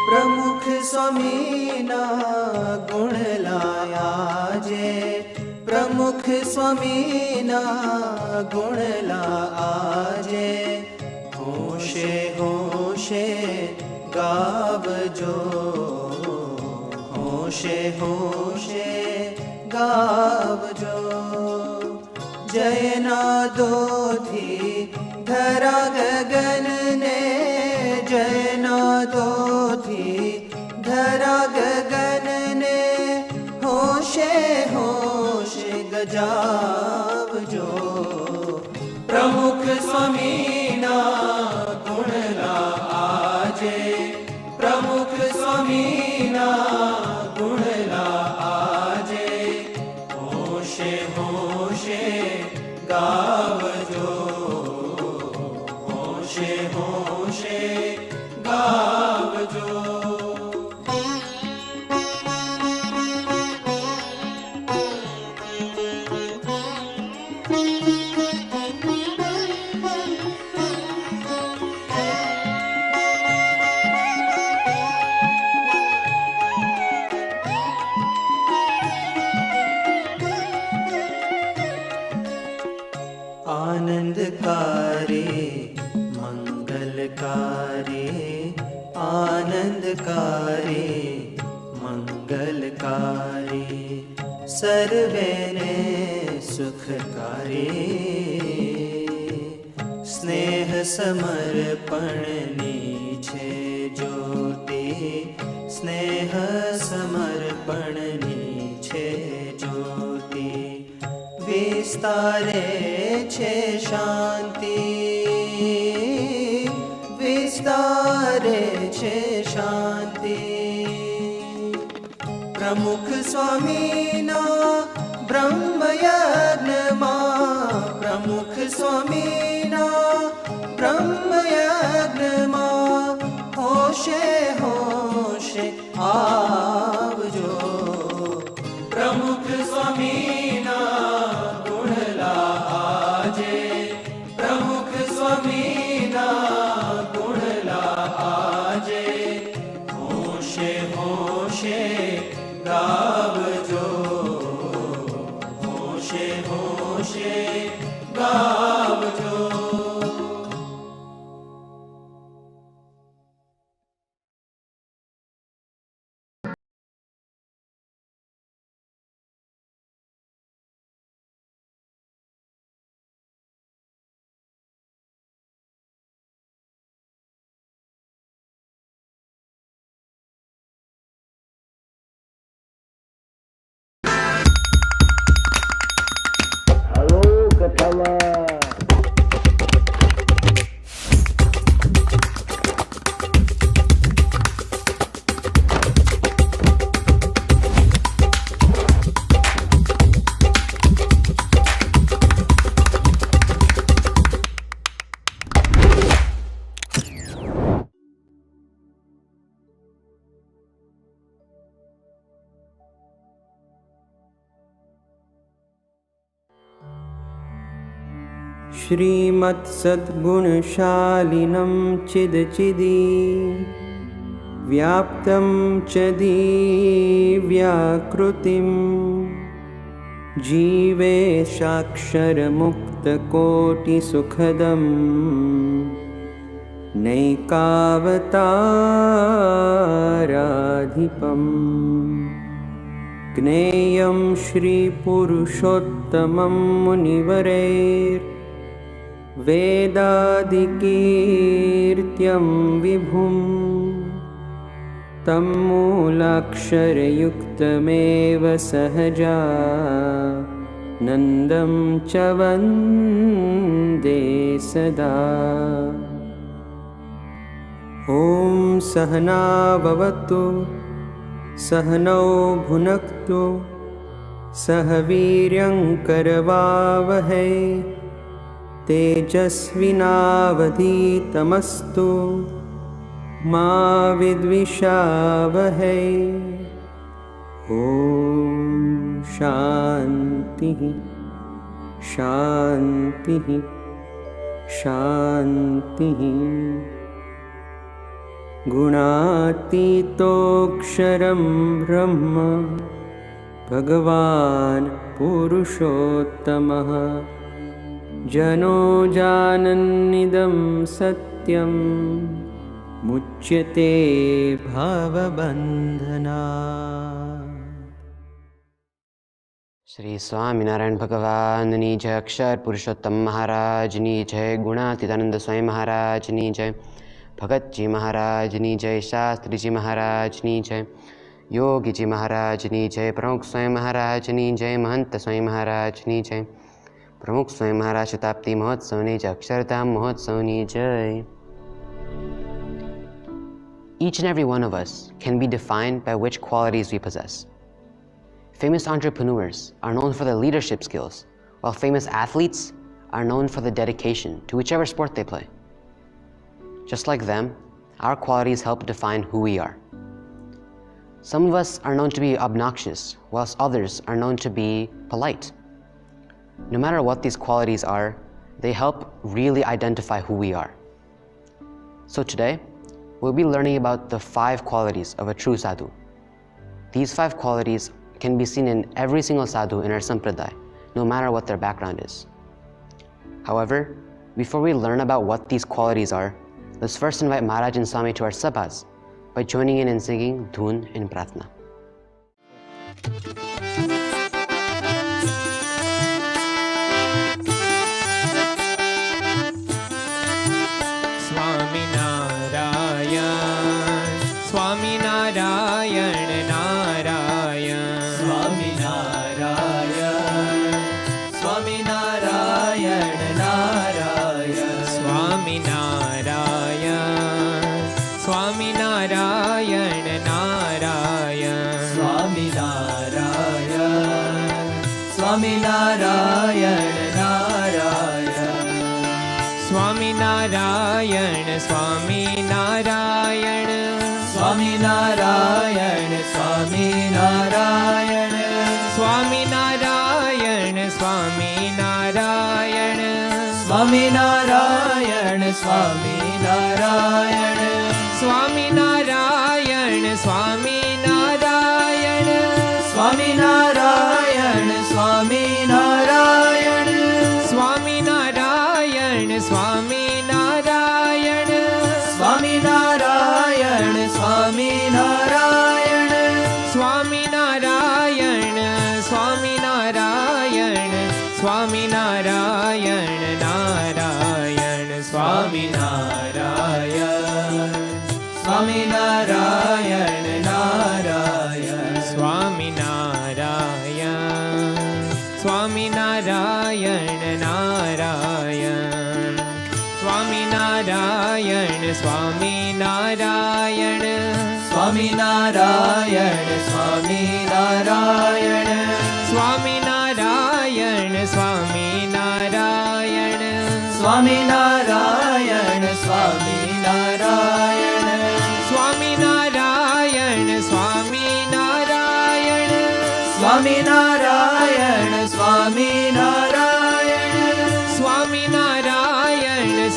प्रमुख स्वामीना गुण लाया जे, प्रमुख स्वामीना गुण लाजे। होशे होशे गावजो, होशे होशे गावजो। जयना दोथी धरा गगन ने, जयना दोथी धरा गगन ने। होशे होशे गजावजो, प्रमुख स्वामीना गुण लाजे, प्रमुख स्वामीना गुण लाजे। होशे होशे गावजो, होशे होशे गावजो। आनंदकारी मंगलकारी, आनंदकारी मंगलकारी। सर्वेने सुखकारी, स्नेह समर्पण नीछे ज्योति, स्नेह समर्पण नीछे ज्योति। विस्तारे छे शांति, विस्तारे छे शांति। प्रमुख स्वामीना ब्रह्मयज्ञ मां, प्रमुख स्वामीना ब्रह्मयज्ञ मां। होशे होशे आवजो, प्रमुख स्वामीना गुण लाजे, प्रमुख स्वामीना गुण लाजे। होशे होशे गावजो, होशे होशे गावजो। श्रीमत्सद्गुणशालिनं चिदचिदी व्याप्तं च दिव्याकृतिं जीवेशाक्षरमुक्तकोटिसुखदं नैकावताराधिपम् ज्ञेयं श्रीपुरुषोत्तमं मुनिवरैर्वेदादिकीर्त्यं विभुं तं मूलाक्षरयुक्तमेव सहजानन्दं च वन्दे सदा। ॐ सहना भवतु सहनौ भुनक्तु सह वीर्यङ्करवावहै तेजस्विनावधीतमस्तु मा विद्विषावहै। ॐ शान्तिः शान्तिः शान्तिः। गुणातीतोऽक्षरं ब्रह्म भगवान् पुरुषोत्तमः। जनो जानन्निदं सत्यं मुच्यते भवबन्धनात्। श्री स्वामीनारायण भगवाननी जय, अक्षर पुरुषोत्तम महाराजनी जय, गुणातीतानंद स्वामी महाराजनी जय, भगत जी महाराजनी जय, शास्त्री जी महाराजनी जय, योगी जी महाराजनी जय, प्रमुख स्वामी महाराजनी जय, महंत स्वामी महाराजनी जय, प्रमुख स्वामी महाराज शताब्दी महोत्सवनी जय, अक्षरधाम महोत्सवनी जय। Each and every one of us can be defined by which qualities we possess. Famous entrepreneurs are known for their leadership skills, while famous athletes are known for the dedication to whichever sport they play. Just like them, our qualities help define who we are. Some of us are known to be obnoxious, whilst others are known to be polite. No matter what these qualities are, they help really identify who we are. So today, we'll be learning about the 5 qualities of a true sadhu. These 5 qualities can be seen in every single sadhu in our sampradaya, no matter what their background is. However, before we learn about what these qualities are, let's first invite Maharaj and Swami to our sabhas by joining in and singing Dhoon in Pratna. Swami Narayan, Swami Narayan, Narayan, Swami Narayan, Swami Narayan, Narayan, Swami Narayan, Swami Narayan, Narayan, Swami Narayan, Swami Narayan, Narayan, Swami Narayan, Swami Narayan, Swami Narayan, Swami Narayan, Swami Narayan, Swami Narayan, Swami Narayan, Swami Narayan, Swami Narayan, Swami Narayan, Swami Narayan, Swami Narayan, Swami Narayan, Swami Narayan, Swami Narayan, Swami Narayan, Swami Narayan, Swami Narayan, Swami Narayan, Narayan, Swami Narayan, Swami Narayan, Narayan, Swami Narayan, Swami Narayan, Narayan, Swami Narayan, Swami Narayan, Swami Narayan, Swami Narayan, Swami Narayan, Swami Narayan, Swami Narayan, Swami Narayan, Swami Narayan, Swami Narayan, Swami Narayan, Swami Narayan,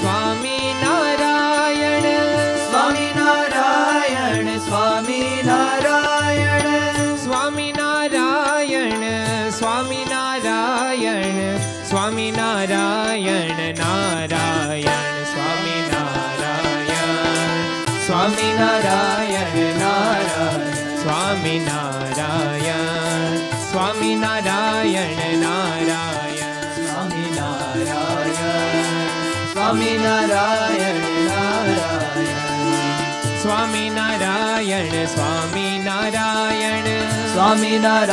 Swami Narayan, Swami Narayan, Swami Narayan, Swami Narayan, Swami Narayan, Swami Narayan, Swami Narayan, Narayan, Swami Narayan, Swami Narayan, Narayan, Swami Narayan, Swami Narayan, Narayan, Swami Narayan, Swami Narayan, Narayan, Swami Narayan, Swami Narayan, Swami Narayan,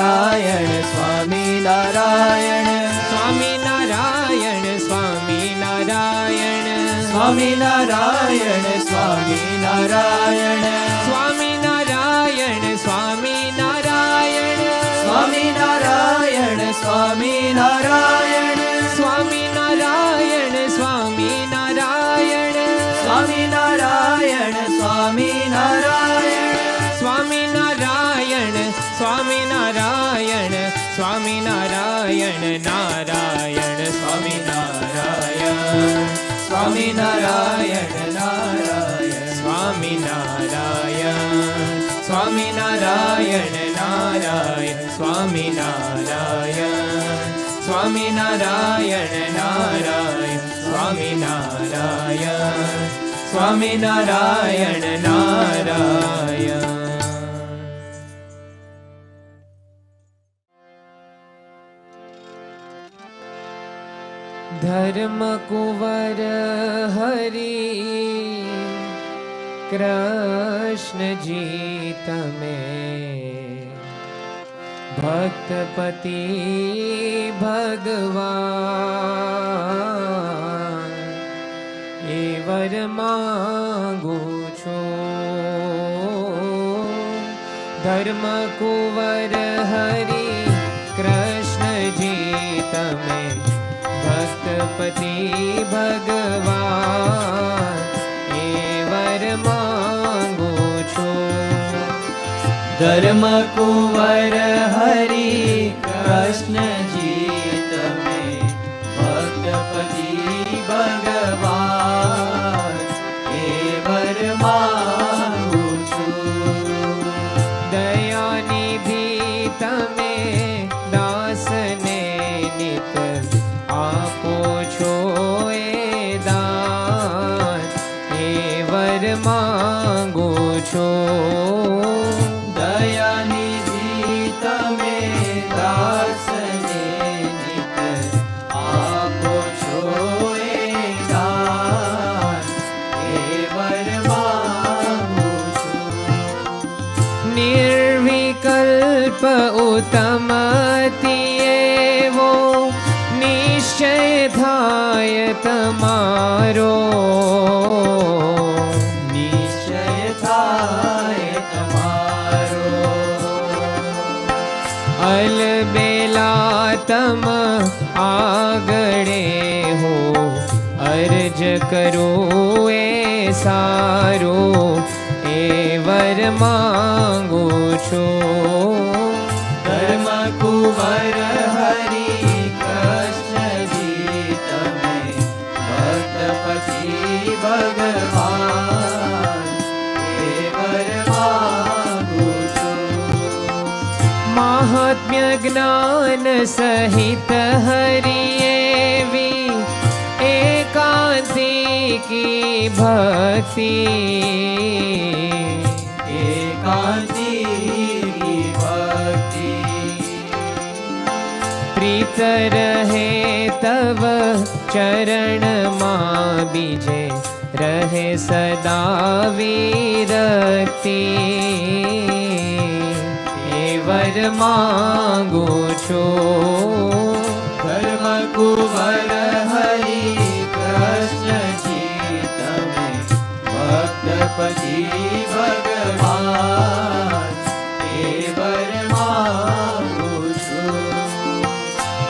Swami Narayan, Swami Narayan, Swami Narayan, Swami Narayan, Swami Narayan, Swami Narayan, Swami Narayan, Swami Narayan, Swami Narayan, Swami Narayan, Swami Narayan, Swami Narayan, Swami Swaminarayan Swaminarayan Swaminarayan Swaminarayan Narayan Swaminarayan Swaminarayan Narayan Swaminarayan Swaminarayan Narayan Swaminarayan Swaminarayan Narayan Swaminarayan Swaminarayan Narayan. ધર્મ કુંવર હરી કૃષ્ણજી તમે ભક્તપતિ ભગવાન એ વર માંગુ છું. ધર્મ કુંવર હરી કૃષ્ણજી તમે ભક્તપતિ ભગવાન એ વર માંગુ છું. ધર્મ કુંવર હરી કૃષ્ણજી તમે ભક્તપતિ ભગવાન એ વર માંગુ છું. દયાનિધિ તમે દાસને નિત આપો છો એ દાન એ વર માંગુ છું. દયાનિધિ તમે દાસને નિત આપો છો એ દાન એ વર માંગુ છું. નિર્વિકલ્પ ઉત્તમતિ એવો નિશ્ચય થાય તમારો. નિશ્ચય થાય તમારો. અલબેલા તમ આગળે હો અરજ કરું એ સારું એ વર માંગુ છું. ધર્મ કુંવર હરી કૃષ્ણજી તમે ભક્તપતિ ભગવાન એ વર માંગુ છું. મહાત્મ્ય જ્ઞાન સહિત હરિ એવી એકાંતિકી ભક્તિ. એકાંતિકી ભક્તિ પ્રીત રહે તવ ચરણમાં બીજે રહે સદા વિરક્તિ એ વર માંગુ છું. ધર્મ કુંવર હરી કૃષ્ણજી તમે ભક્તપતિ ભગવાન એ વર માંગુ છું.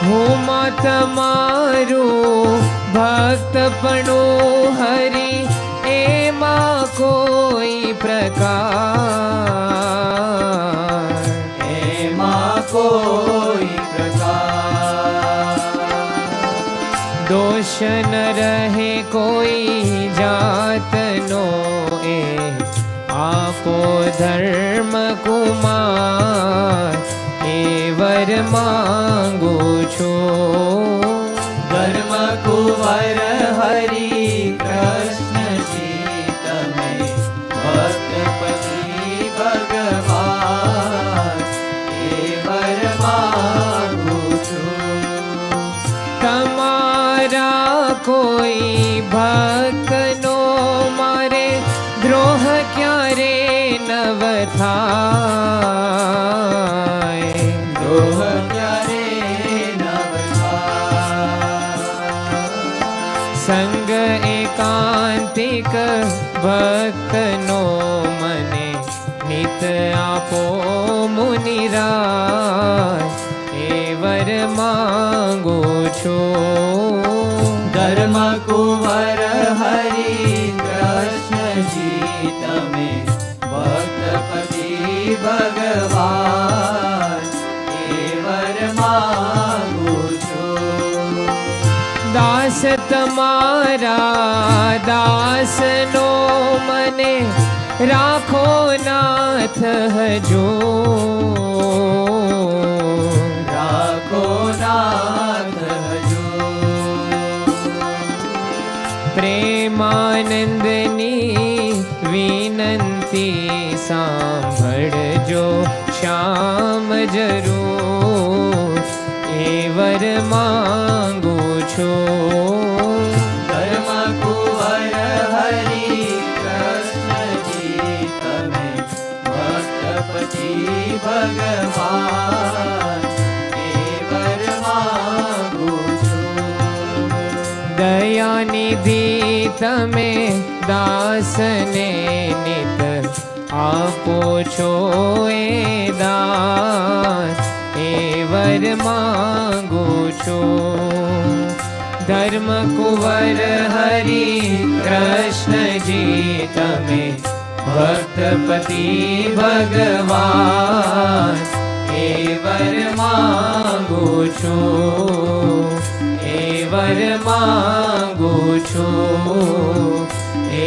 હું તમારું ભક્તપણું હરી એમાં કોઈ પ્રકાર એમાં કોઈ પ્રકાર દોષ ન રહે કોઈ જાતનો એ આપો ધર્મ કુમાર એ વર માંગુ છું. ધર્મ કુંવર હરી કૃષ્ણજી તમે ભક્તપતિ ભગવાન એ વર માંગુ છું. તમારા કોઈ ભક્તનો મારે દ્રોહ ક્યારે નવ થાય. દ્રોહ ક્યારે નવ થાય. સંગ એકાંતિક ભક્તનો મને નિત આપો મુનિરાજ એ વર માંગુ છું. ધર્મ કુંવર હરી કૃષ્ણજી तमे भक्तपति भगवान हे वर मांगू છું દાસ તમારા દાસનો મને રાખો નાથ હજૂર રાખો નાથ હજૂર પ્રેમાનંદની વિનંતી સાંભળજો શ્યામ જરૂર એ વર માંગુ છું ધર્મ કુંવર હરિ કૃષ્ણજી તમે ભક્તપતિ ભગવાન હે વર માંગુ છું દયાનિધિ તમે દાસને નિત આપો છો એ દાસ એ વર માંગુ છું ધર્મ કુંવર હરિ કૃષ્ણજી તમે ભક્તપતિ ભગવાન એ વર માંગુ છું એ વર માંગુ છું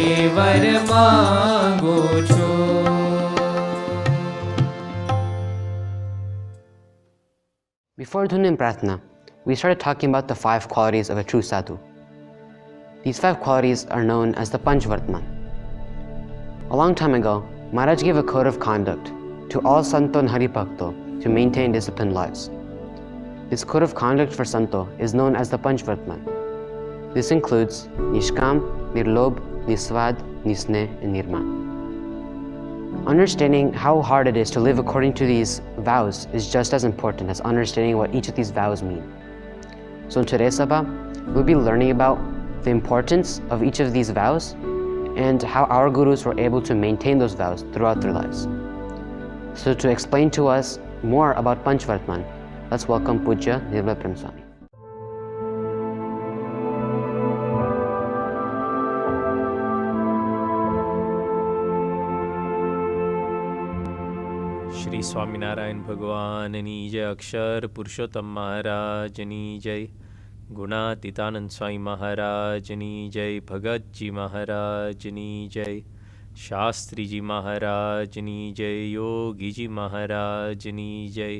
એ વર માંગુ છું. Before Dhunim Pratna, we started talking about the 5 qualities of a true sadhu. These 5 qualities are known as the Panchvartman. A long time ago, Maharaj gave a code of conduct to all Santo and Haribhakto to maintain disciplined lives. This code of conduct for Santo is known as the Panchvartman. This includes Nishkam, Nirlobh, Niswad, Nisneh, and Nirman. Understanding how hard it is to live according to these vows is just as important as understanding what each of these vows mean. So in today's Sabha, we'll be learning about the importance of each of these vows and how our gurus were able to maintain those vows throughout their lives. So to explain to us more about Panchvartman, let's welcome Pujya Nirmal Prem Swami. Shri Swaminarayan भगवाननी जय अक्षर पुरुषोत्तम महाराजनी जय गुणातीतानंद स्वामी महाराजनी जय भगत जी महाराजनी जय शास्त्री जी महाराजनी जय योगी जी महाराजनी जय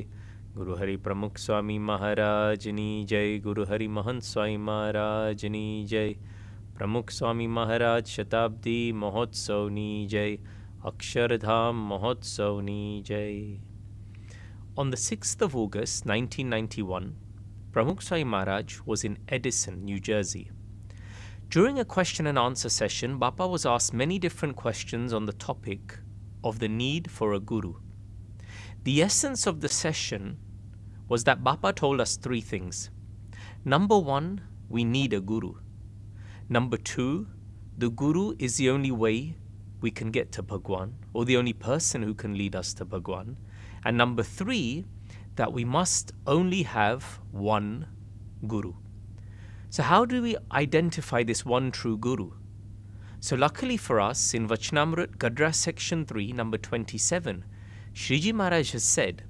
गुरुहरि प्रमुख स्वामी महाराजनी जय गुरुहरि महंत स्वामी महाराजनी जय प्रमुख स्वामी महाराज शताब्दी महोत्सवनी जय Akshardham Mahotsavni Jai. On the 6th of August 1991, Pramukh Swami Maharaj was in Edison, New Jersey. During a question and answer session, Bapa was asked many different questions on the topic of the need for a guru. The essence of the session was that Bapa told us 3 things. Number 1, we need a guru. Number 2, the guru is the only way we can get to Bhagwan, or the only person who can lead us to Bhagwan. And number 3, that we must only have one guru. So how do we identify this one true guru? So luckily for us, in Vachanamrit Gadra section 3, number 27, Shriji Maharaj has said,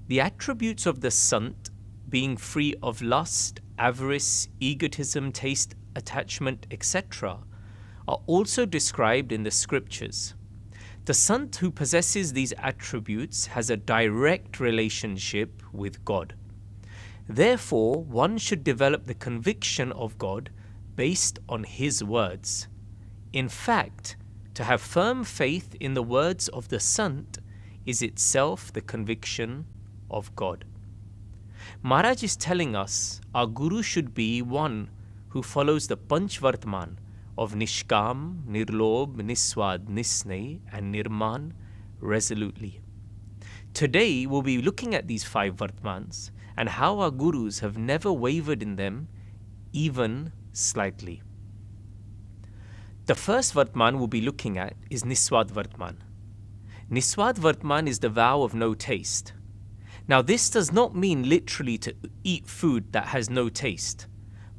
the attributes of the Sant, being free of lust, avarice, egotism, taste, attachment, etc., are also described in the scriptures. The Sant who possesses these attributes has a direct relationship with God. Therefore, one should develop the conviction of God based on His words. In fact, to have firm faith in the words of the Sant is itself the conviction of God. Maharaj is telling us our Guru should be one who follows the Panchvartman of Nishkam, Nirlobh, Niswad, Nisneh and Nirman resolutely. Today we'll be looking at these 5 Vartmans and how our Gurus have never wavered in them even slightly. The first Vartman we'll be looking at is Niswad Vartman. Niswad Vartman is the vow of no taste. Now this does not mean literally to eat food that has no taste,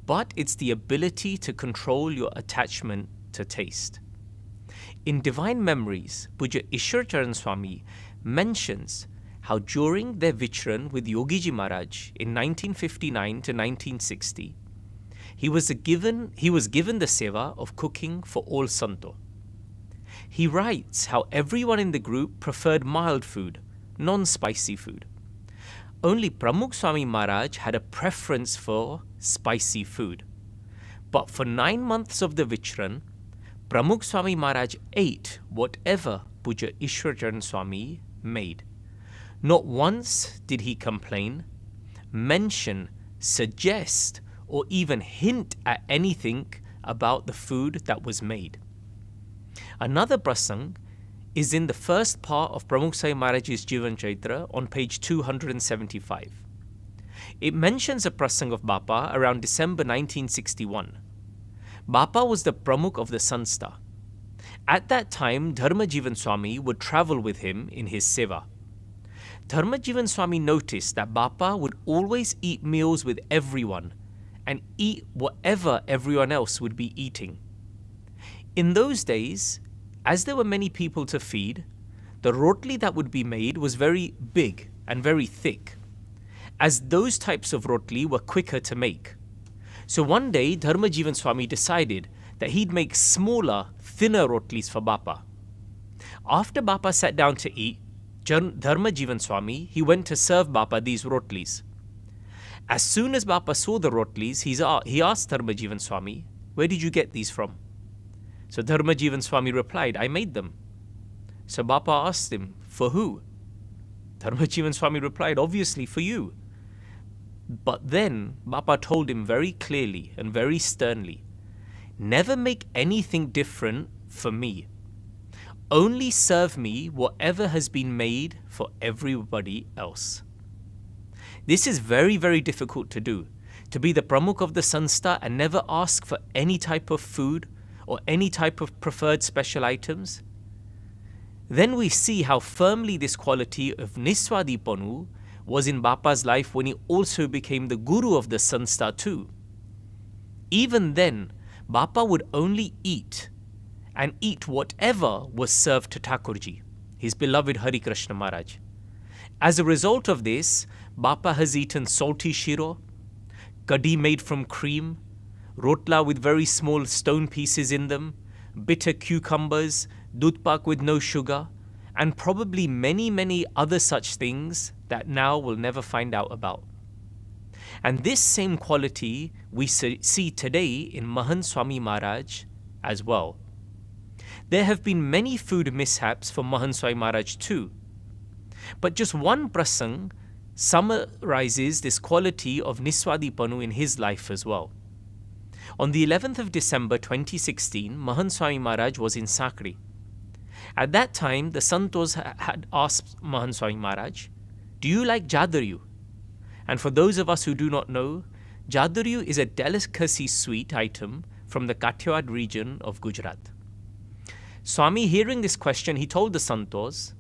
but it's the ability to control your attachment to taste. In Divine Memories, Puja Ishwar Charan Swami mentions how during their Vichran with Yogiji Maharaj in 1959 to 1960, he was given the seva of cooking for all Santo. He writes how everyone in the group preferred mild food, non-spicy food. Only Pramukh Swami Maharaj had a preference for spicy food. But for 9 months of the Vichran, Pramukh Swami Maharaj ate whatever Puja Ishwar Charan Swami made. Not once did he complain, mention, suggest, or even hint at anything about the food that was made. Another prasang is in the first part of Pramukh Swami Maharaj's Jivan Chaitra on page 275. It mentions a prasang of Bapa around December 1961. Bapa was the Pramukh of the Sanstha. At that time, Dharma Jivan Swami would travel with him in his seva. Dharma Jivan Swami noticed that Bapa would always eat meals with everyone and eat whatever everyone else would be eating. In those days, as there were many people to feed, the rotli that would be made was very big and very thick, as those types of rotli were quicker to make. So one day, Dharma Jivan Swami decided that he'd make smaller, thinner rotlis for Bapa. After Bapa sat down to eat, Dharma Jivan Swami, he went to serve Bapa these rotlis. As soon as Bapa saw the rotlis, he asked Dharma Jivan Swami, "Where did you get these from?" So Dharma Jivan Swami replied, "I made them." So Bapa asked him, "For who?" Dharma Jivan Swami replied, "Obviously for you." But then Bapa told him very clearly and very sternly, "Never make anything different for me. Only serve me whatever has been made for everybody else." This is very, very difficult to do, to be the Pramukh of the Sanstha and never ask for any type of food or any type of preferred special items. Then we see how firmly this quality of Niswadipanu was in Bapa's life when he also became the Guru of the Sanstha too. Even then, Bapa would only eat and eat whatever was served to Thakurji, his beloved Hari Krishna Maharaj. As a result of this, Bapa has eaten salty shiro, kadi made from cream, rotla with very small stone pieces in them, bitter cucumbers, dudpak with no sugar, and probably many, many other such things that now we'll never find out about. And this same quality we see today in Mahant Swami Maharaj as well. There have been many food mishaps for Mahant Swami Maharaj too. But just one prasang summarizes this quality of Niswadipanu in his life as well. On the 11th of December 2016, Mahant Swami Maharaj was in Sakri. At that time, the Santos had asked Mahant Swami Maharaj, "Do you like Jadaryu?" And for those of us who do not know, Jadaryu is a delicacy sweet item from the Kathiawad region of Gujarat. Swami, hearing this question, he told the Santos,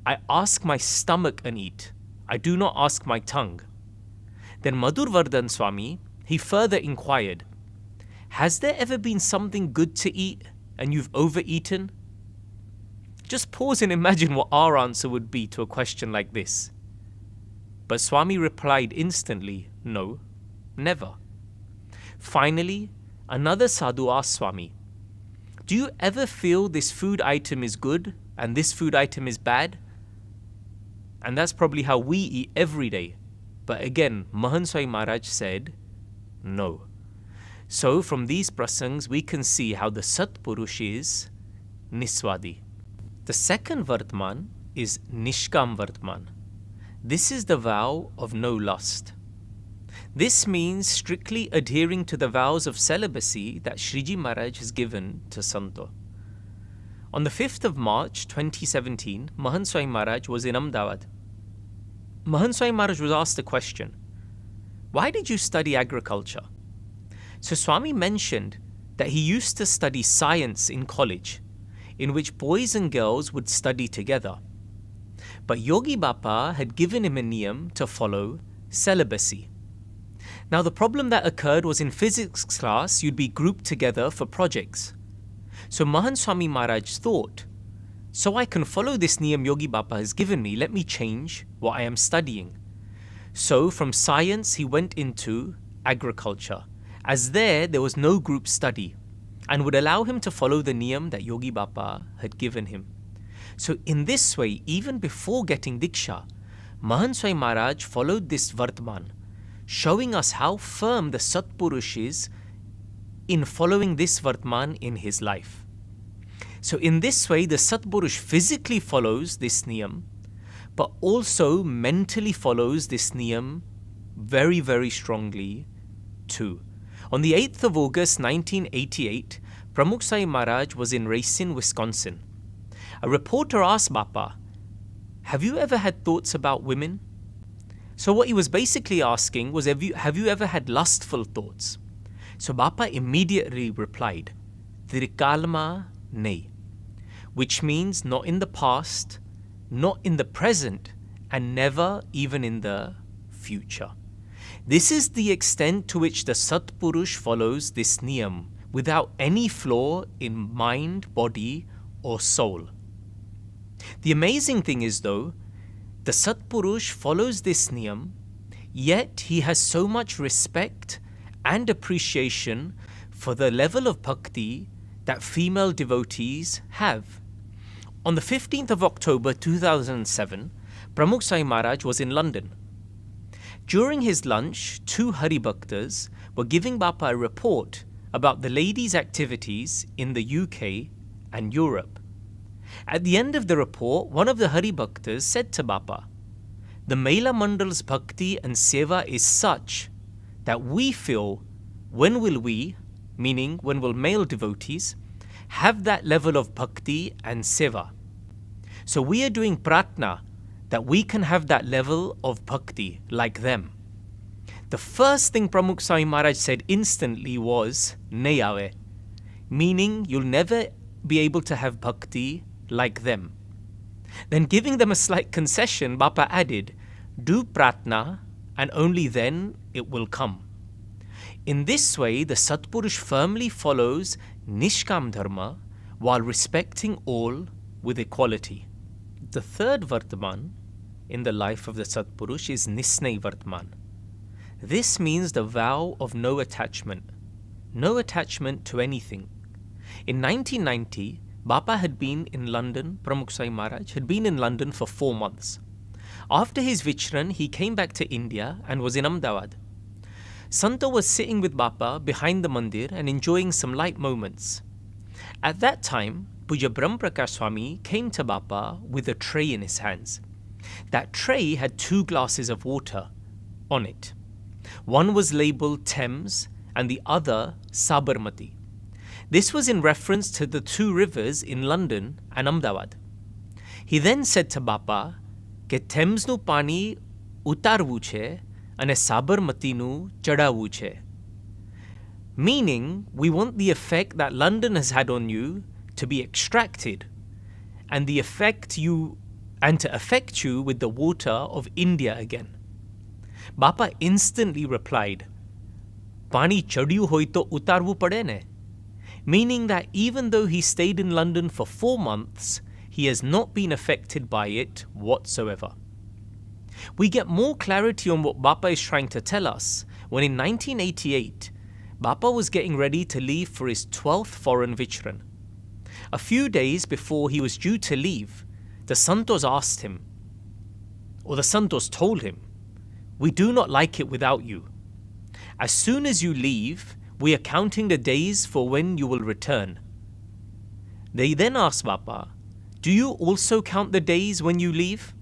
"I ask my stomach and eat. I do not ask my tongue." Then Madhurvardhan Swami, he further inquired, "Has there ever been something good to eat and you've overeaten?" Just pause and imagine what our answer would be to a question like this. But Swami replied instantly, "No, never." Finally, another sadhu asked Swami, "Do you ever feel this food item is good and this food item is bad?" And that's probably how we eat every day. But again, Mahant Swami Maharaj said, "No." So from these prasangs, we can see how the Satpurush is Niswadi. The second Vartman is Nishkam Vartman. This is the vow of no lust. This means strictly adhering to the vows of celibacy that Shriji Maharaj has given to Santo. On the 5th of March 2017, Mahant Swami Maharaj was in Ahmedabad. Mahant Swami Maharaj was asked a question, "Why did you study agriculture?" So Swami mentioned that he used to study science in college, in which boys and girls would study together. But Yogi Bapa had given him a niyam to follow celibacy. Now the problem that occurred was in physics class, you'd be grouped together for projects. So Mahant Swami Maharaj thought, so I can follow this niyam Yogi Bapa has given me, let me change what I am studying. So from science he went into agriculture, as there was no group study and would allow him to follow the niyam that Yogi Bapa had given him. So in this way, even before getting Diksha, Mahant Swami Maharaj followed this Vartman, showing us how firm the Satpurush is in following this Vartman in his life. So in this way, the Satpurush physically follows this niyam, but also mentally follows this niyam very, very strongly too. On the 8th of August 1988, Pramukh Sai Maharaj was in Racine, Wisconsin. A reporter asked Bapa, have you ever had thoughts about women? So what he was basically asking was, have you ever had lustful thoughts? So Bapa immediately replied, Trikalma nei, which means not in the past, not in the present, and never even in the future. This is the extent to which the Satpurush follows this niyam without any flaw in mind, body, or soul. The amazing thing is though, the Satpurush follows this niyam, yet he has so much respect and appreciation for the level of bhakti that female devotees have. On the 15th of October 2007, Pramukh Sai Maharaj was in London. During his lunch, two Hari Bhaktas were giving Bapa a report about the ladies' activities in the UK and Europe. At the end of the report, one of the Hari Bhaktas said to Bapa, the Mela Mandal's bhakti and seva is such that we feel, when will we, meaning when will male devotees, have that level of bhakti and seva? So we are doing pratna that we can have that level of bhakti like them. The first thing Pramukh Swami Maharaj said instantly was Neyave, meaning you'll never be able to have bhakti like them. Then giving them a slight concession, Bapa added, do pratna and only then it will come. In this way, the Satpurush firmly follows Nishkam Dharma while respecting all with equality. The third Vartman in the life of the Satpurush is Nisnay Vartman. This means the vow of no attachment to anything. In 1990, Bapa had been in London, Pramukh Sai Maharaj had been in London for 4 months. After his Vichran, he came back to India and was in Ahmedabad. Santo was sitting with Bapa behind the mandir and enjoying some light moments. At that time, Puja Brahm Prakash Swami came to Bapa with a tray in his hands. That tray had 2 glasses of water on it. One was labelled Thames and the other Sabarmati. This was in reference to the 2 rivers in London and Ahmedabad. He then said to Bapa કે થેમ્સનું પાણી ઉતારવું છે અને સાબરમતીનું ચડાવવું છે. Meaning, we want the effect that London has had on you to be extracted and to affect you with the water of India again. Bapa instantly replied, પાણી ચડ્યું હોય તો ઉતારવું પડે ને? Meaning that even though he stayed in London for 4 months, he has not been affected by it whatsoever. We get more clarity on what Bapa is trying to tell us when in 1988, Bapa was getting ready to leave for his 12th foreign Vichran. A few days before he was due to leave, the Santos asked him, or the Santos told him, we do not like it without you. As soon as you leave, we are counting the days for when you will return. They then asked Bapa, do you also count the days when you leave?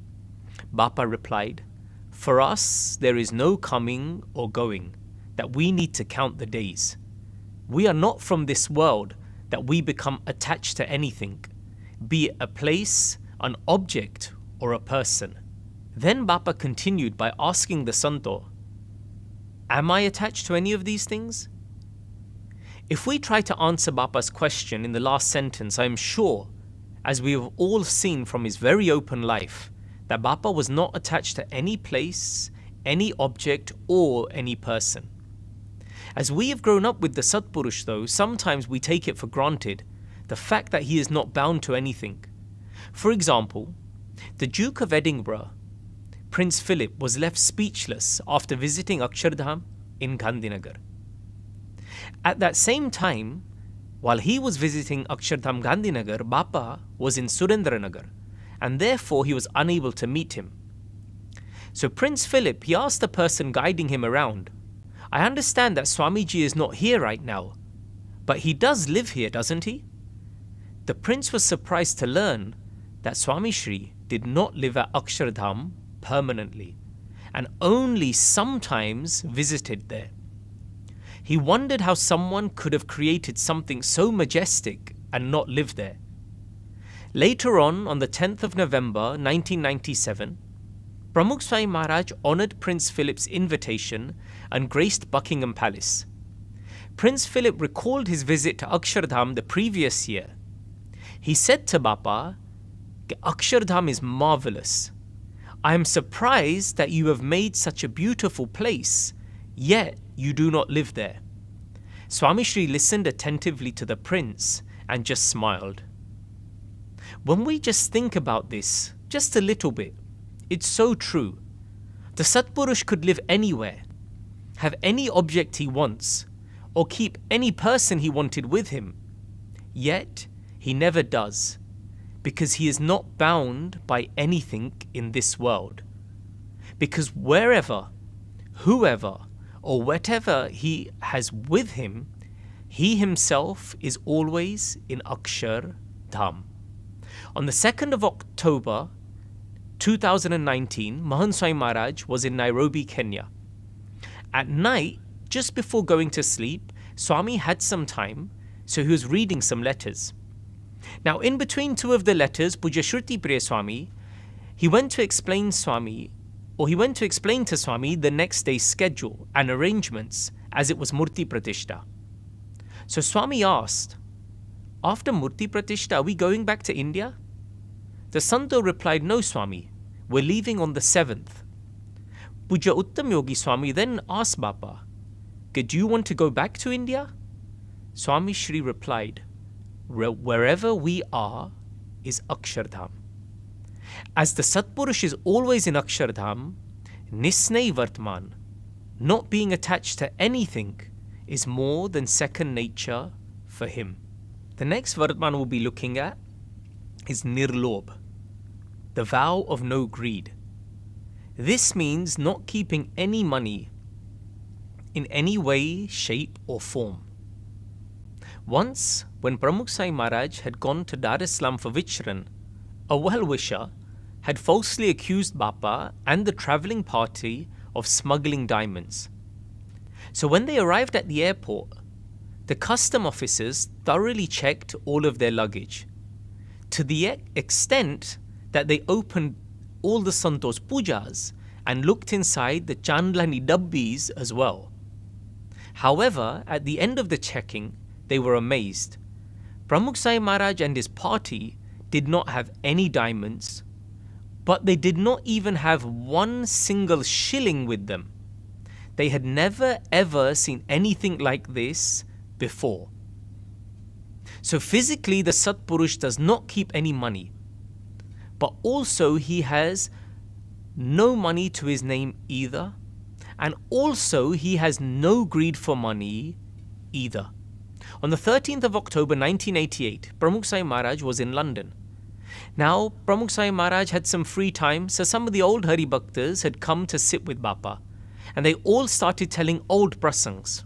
Bapa replied, for us there is no coming or going, that we need to count the days. We are not from this world that we become attached to anything, be it a place, an object, or a person. Then Bapa continued by asking the Santo, am I attached to any of these things? If we try to answer Bapa's question in the last sentence, I am sure, as we have all seen from his very open life, that Bapa was not attached to any place, any object, or any person. As we have grown up with the Satpurush though, sometimes we take it for granted the fact that he is not bound to anything. For example, the Duke of Edinburgh, Prince Philip, was left speechless after visiting Akshardham in Gandhinagar. At that same time, while he was visiting Akshardham Gandhinagar, Bapa was in Surendranagar, and therefore he was unable to meet him. So Prince Philip, he asked the person guiding him around, "I understand that Swamiji is not here right now, but he does live here, doesn't he?" The prince was surprised to learn that Swami Shri did not live at Akshardham permanently, and only sometimes visited there. He wondered how someone could have created something so majestic and not live there. Later on the 10th of November 1997, Pramukh Swami Maharaj honoured Prince Philip's invitation and graced Buckingham Palace. Prince Philip recalled his visit to Akshardham the previous year. He said to Bapa, "Akshardham is marvellous. I am surprised that you have made such a beautiful place, yet you do not live there." Swami Shri listened attentively to the prince and just smiled. When we just think about this, just a little bit, it's so true. The Satpurush could live anywhere, have any object he wants, or keep any person he wanted with him. Yet, he never does, because he is not bound by anything in this world. Because wherever, whoever, or whatever he has with him, he himself is always in Akshardham. On the 2nd of October 2019, Mahant Swami Maharaj was in Nairobi, Kenya. At night, just before going to sleep, Swami had some time, so he was reading some letters. Now, in between two of the letters, Pujya Shruti Priya Swami, he went to explain to Swami the next day's schedule and arrangements, as it was Murti Pratishta. So Swami asked, "After Murti Pratishta, are we going back to India?" The Santo replied, "No, Swami, we're leaving on the 7th. Pujya Uttam Yogi Swami then asked Bapa, "Do you want to go back to India?" Swami Shri replied, "Wherever we are is Akshardham." As the Satpurush is always in Akshardham, Nisnei Vartman, not being attached to anything, is more than second nature for him. The next Vartman we'll be looking at is Nirlobh, the vow of no greed. This means not keeping any money in any way, shape or form. Once, when Pramukh Sai Maharaj had gone to Dar es Salaam for Vichran, a well-wisher had falsely accused Bapa and the travelling party of smuggling diamonds. So when they arrived at the airport, the custom officers thoroughly checked all of their luggage, to the extent that they opened all the Santos pujas and looked inside the Chandlani dabbis as well. However, at the end of the checking, they were amazed. Pramukh Sai Maharaj and his party did not have any diamonds, but they did not even have one single shilling with them. They had never ever seen anything like this before. So physically, the Satpurush does not keep any money, but also he has no money to his name either, and also he has no greed for money either. On the 13th of October 1988, Pramukh Sai Maharaj was in London. Now, Pramukh Sai Maharaj had some free time, so some of the old Hari Bhaktas had come to sit with Bapa, and they all started telling old prasangs.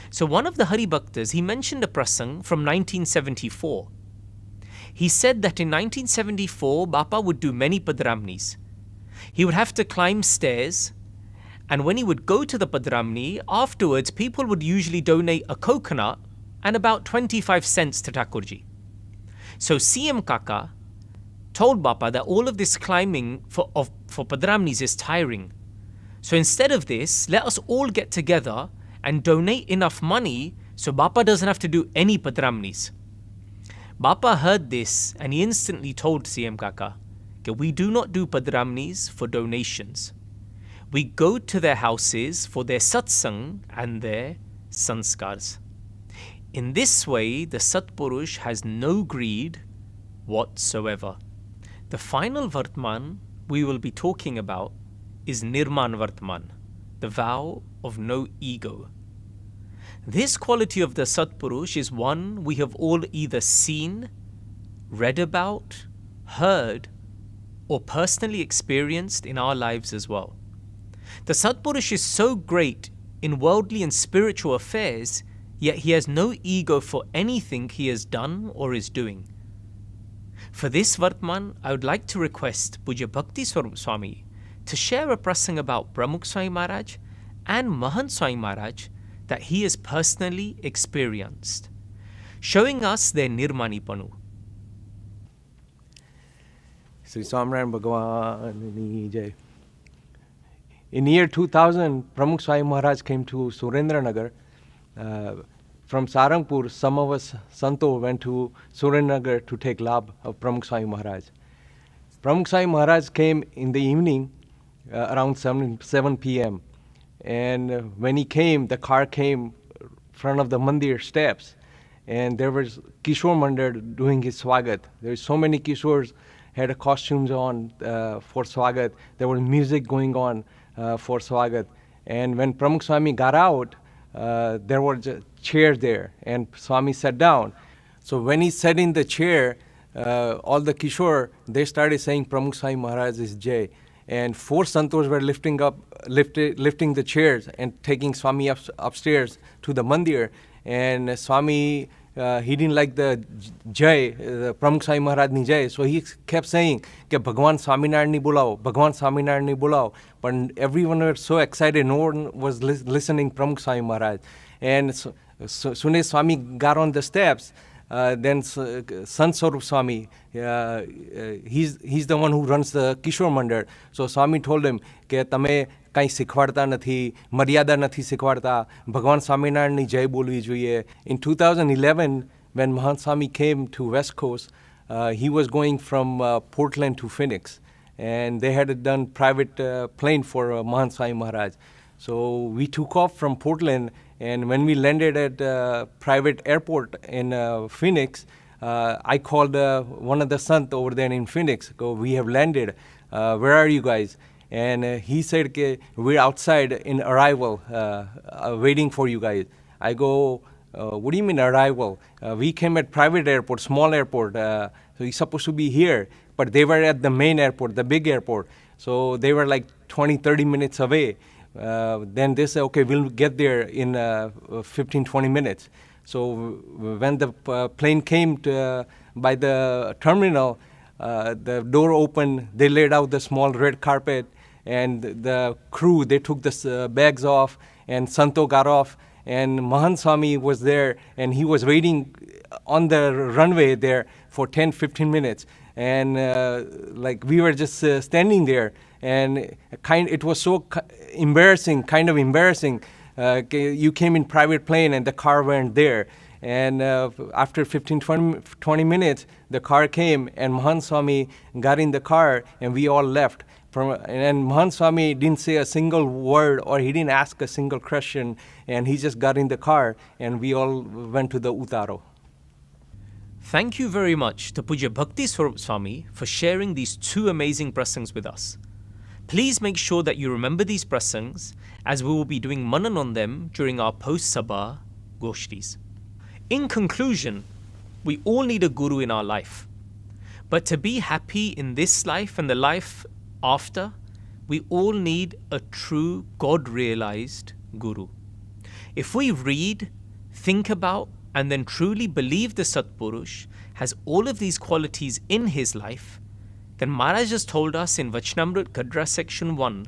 So one of the Hari Bhaktas, he mentioned a prasang from 1974. He said that in 1974, Bapa would do many padramnis. He would have to climb stairs, and when he would go to the padramni, afterwards people would usually donate a coconut and about 25 cents to Thakurji. So CM Kaka told Bapa that all of this climbing for padramnis is tiring. So instead of this, let us all get together and donate enough money so Bapa doesn't have to do any padramnis. Bapa heard this and he instantly told CM Kaka, "We do not do padramnis for donations. We go to their houses for their satsang and their sanskars." In this way, the Satpurush has no greed whatsoever. The final Vartman we will be talking about is Nirman Vartman, the vow of no ego. This quality of the Satpurush is one we have all either seen, read about, heard, or personally experienced in our lives as well. The Satpurush is so great in worldly and spiritual affairs, yet he has no ego for anything he has done or is doing. For this Vartman, I would like to request Puja Bhakti Swarup Swami to share a prasang about Pramukh Swami Maharaj and Mahant Swami Maharaj that he has personally experienced, showing us their Nirmanipanu. Sri Swaminarayan Bhagwan Jai. In year 2000, Pramukh Swami Maharaj came to Surendranagar. From Sarangpur, some of us Santo went to Surendranagar to take labh of Pramukh Swami Maharaj. Pramukh Swami Maharaj came in the evening around 7 p.m. And when he came, the car came in front of the mandir steps, and there was Kishore Mandal doing his swagat. There were so many Kishores had costumes on for swagat. There was music going on for swagat. And when Pramukh Swami got out, there was a chair there, and Swami sat down. So when he sat in the chair, all the Kishore, they started saying Pramukh Swami Maharaj is Jai. And 4 Santos were lifting the chairs and taking Swami upstairs to the mandir. And Swami, he didn't like the Jai, the Pramukh Swami Maharaj ni Jai. So he kept saying, ke Bhagwan Swaminarayan ni bulao, Bhagwan Swaminarayan ni bulao. But everyone was so excited, no one was listening Pramukh Swami Maharaj. And so soon as Swami got on the steps, then Sant Swarup Swami, he's the one who runs the Kishore Mandal. So Swami told him, કે તમે કંઈ શીખવાડતા નથી, મર્યાદા નથી શીખવાડતા, ભગવાન સ્વામિનારાયણની જય બોલવી જોઈએ. In 2011, when Mahant Swami came to West Coast, he was going from Portland to Phoenix, and they had done private plane for Mahant Swami Maharaj. So we took off from Portland, and when we landed at private airport in Phoenix, I called one of the Sant over there in Phoenix. Go, we have landed. Where are you guys? And he said, we're outside in arrival, waiting for you guys. I go, what do you mean arrival? We came at private airport, small airport. So he's supposed to be here. But they were at the main airport, the big airport. So they were like 20, 30 minutes away. Then they said, okay, we'll get there in 15, 20 minutes. So when the plane came by the terminal, the door opened, they laid out the small red carpet, and the crew, they took the bags off, and Santo got off, and Mahant Swami was there, and he was waiting on the runway there for 10, 15 minutes. And like we were just standing there, and it was so embarrassing, kind of embarrassing. You came in private plane and the car weren't there. And after 15, 20 minutes, the car came, and Mahant Swami got in the car, and we all left. And Mahant Swami didn't say a single word, or he didn't ask a single question, and he just got in the car, and we all went to the Utaro. Thank you very much to Puja Bhakti Swarup Swami for sharing these 2 amazing prasangs with us. Please make sure that you remember these prasangs, as we will be doing manan on them during our post-sabha goshtis. In conclusion, we all need a guru in our life. But to be happy in this life and the life after, we all need a true God-realized guru. If we read, think about, and then truly believe the Satpurush has all of these qualities in his life, then Maharaj has told us in Vachanamrit Gadra section 1,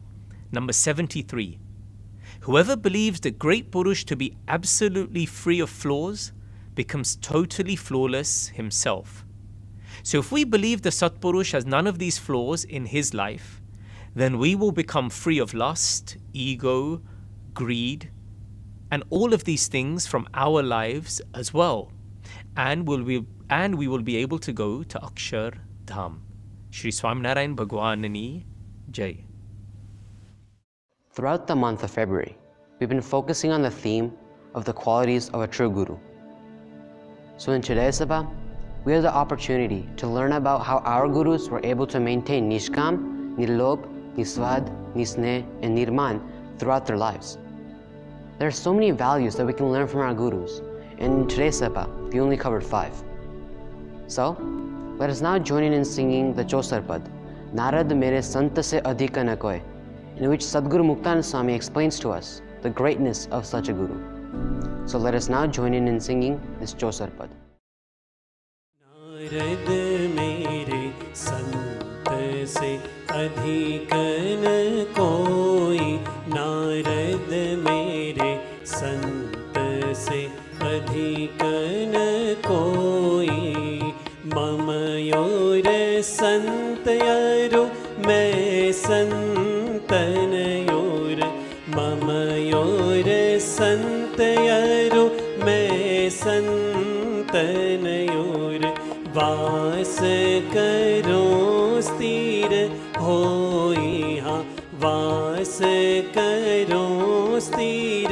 number 73, whoever believes the great Purush to be absolutely free of flaws becomes totally flawless himself. So if we believe the Satpurush has none of these flaws in his life, then we will become free of lust, ego, greed, and all of these things from our lives as well. And we will be able to go to Akshar Dham. Shri Swaminarayan Bhagwanani Jai. Throughout the month of February, we've been focusing on the theme of the qualities of a true guru. So in today's Sabha, we have the opportunity to learn about how our gurus were able to maintain Nishkam, Nirlobh, Niswad, Nisneh, and Nirman throughout their lives. There are so many values that we can learn from our gurus, and in today's Sabha, we only covered 5. So, let us now join in singing the Chosar Pad, Narad Mere Sant Se Adhika Na Koi, in which Sadguru Muktanand Swami explains to us the greatness of such a guru. So let us now join in singing this Chosar Pad. Narad मेरे संत से अधिक न कोई, नारद मेरे संत से अधिक न कोई, मम योर संत यारो मैं संतन योर, मम योर संत यारो मैं संतन योर, वास करो स्थिर होई, हाँ वास करो स्थिर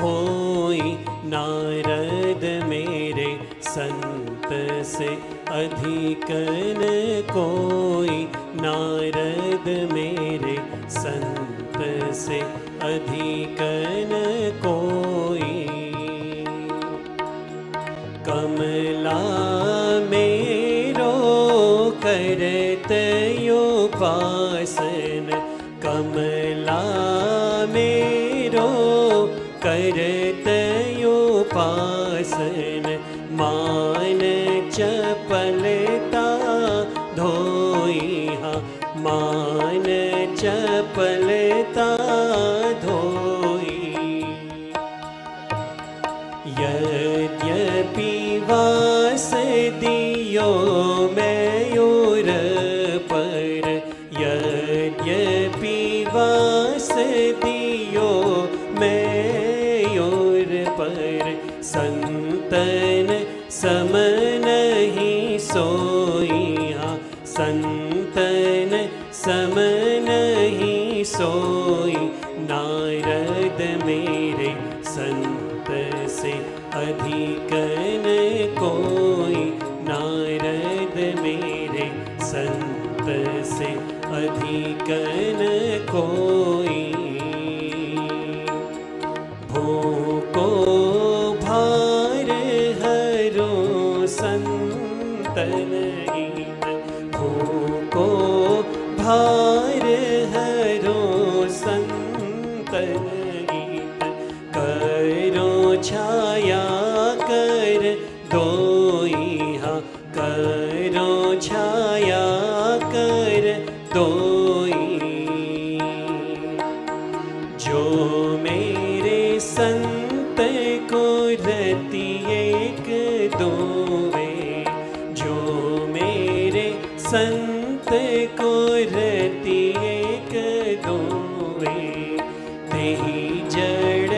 होई, नारद मेरे संत से अधिक न कोई, नारद मेरे संत से अधिक न कोई, कमला मेरो करत योपासन, कमला मेरो करत योपासन, मान चपलता धोई, हाँ मान चपलता धोई, यद्यपि वास दियो मैं योर पर, यद्यपि वास दियो मैं योर पर, संतन सम नहीं सोई, हाँ संतन सम नहीं सोई, नारद मेरे संत से अधिक न कोई, नारद मेरे संत से अधिक न कोई, भूको भार हरो संतन हीन, भूको भार हरो संतन हीन, करो छाया कर दोई, हाँ करो छाया कर दोई, जो मेरे संत को रति एक दोवे, जो मेरे संत को रति एक दोवे, तेही जड़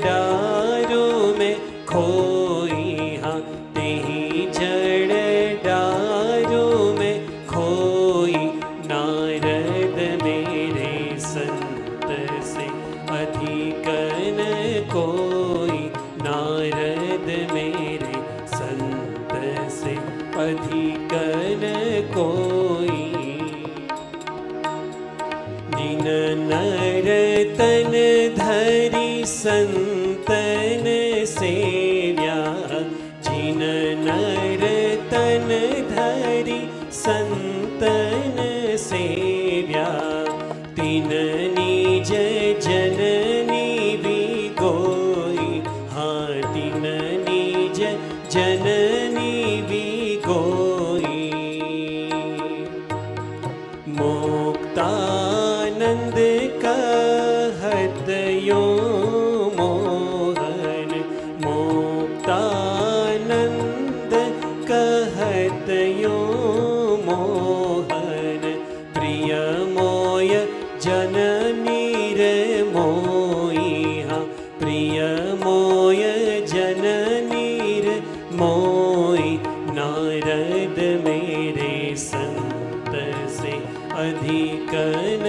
डारो में खोई, हाँ तेही जड़ डारो में खोई, नारद मेरे संत से अधिक न कोई, नारद मेरे संत से अधिक न कोई, दिन नर तन धरि संतन सेव्या, जिन नर तन धरि संतन सेव्या, तिन निज जननी भी गोई, हाँ तिन निज जननी भी गोई, मुक्तानंद कहत यो मोहन, मुक्तानंद कहत यो मोहन, प्रिय मोय जननी रे मोई, हाँ प्रिय मोय जननी रे मोई, नारद मेरे संत से अधिक न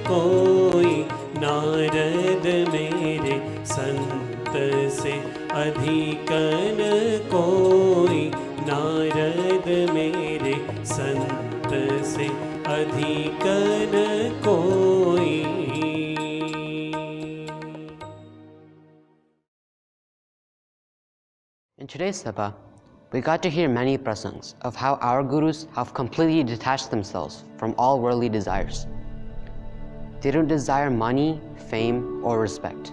कोई, नारद मेरे संत से अधिकन कोई नारद मेरे संत से अधिकन कोई। In today's sabha, we got to hear many prasangs of how our gurus have completely detached themselves from all worldly desires. They don't desire money, fame, or respect.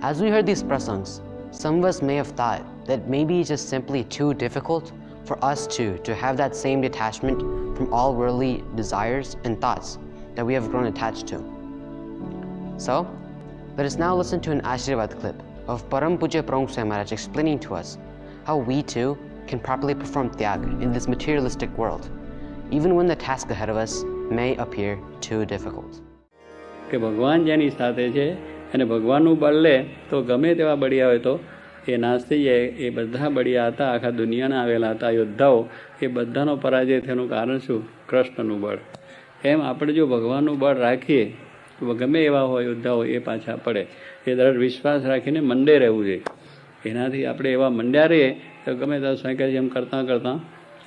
As we heard these prasangs, some of us may have thought that maybe it's just simply too difficult for us to have that same detachment from all worldly desires and thoughts that we have grown attached to. So, let us now listen to an Ashirvad clip of Param Pujya Pramukh Swami Maharaj explaining to us how we too can properly perform tyag in this materialistic world, even when the task ahead of us may appear too difficult. કે ભગવાન જેની સાથે છે અને ભગવાનનું બળ લે તો ગમે તેવા બળિયા હોય તો એ નાશ થઈ જાય. એ બધા બળિયા હતા, આખા દુનિયાના આવેલા હતા યોદ્ધાઓ, એ બધાનો પરાજય થયાનું કારણ શું? કૃષ્ણનું બળ. એમ આપણે જો ભગવાનનું બળ રાખીએ તો ગમે એવા હોય યોદ્ધાઓ એ પાછા પડે. એ દૃઢ વિશ્વાસ રાખીને મંડે રહેવું જોઈએ. એનાથી આપણે એવા મંડ્યા રહીએ તો ગમે ત્યાં સ્વયં એમ કરતાં કરતાં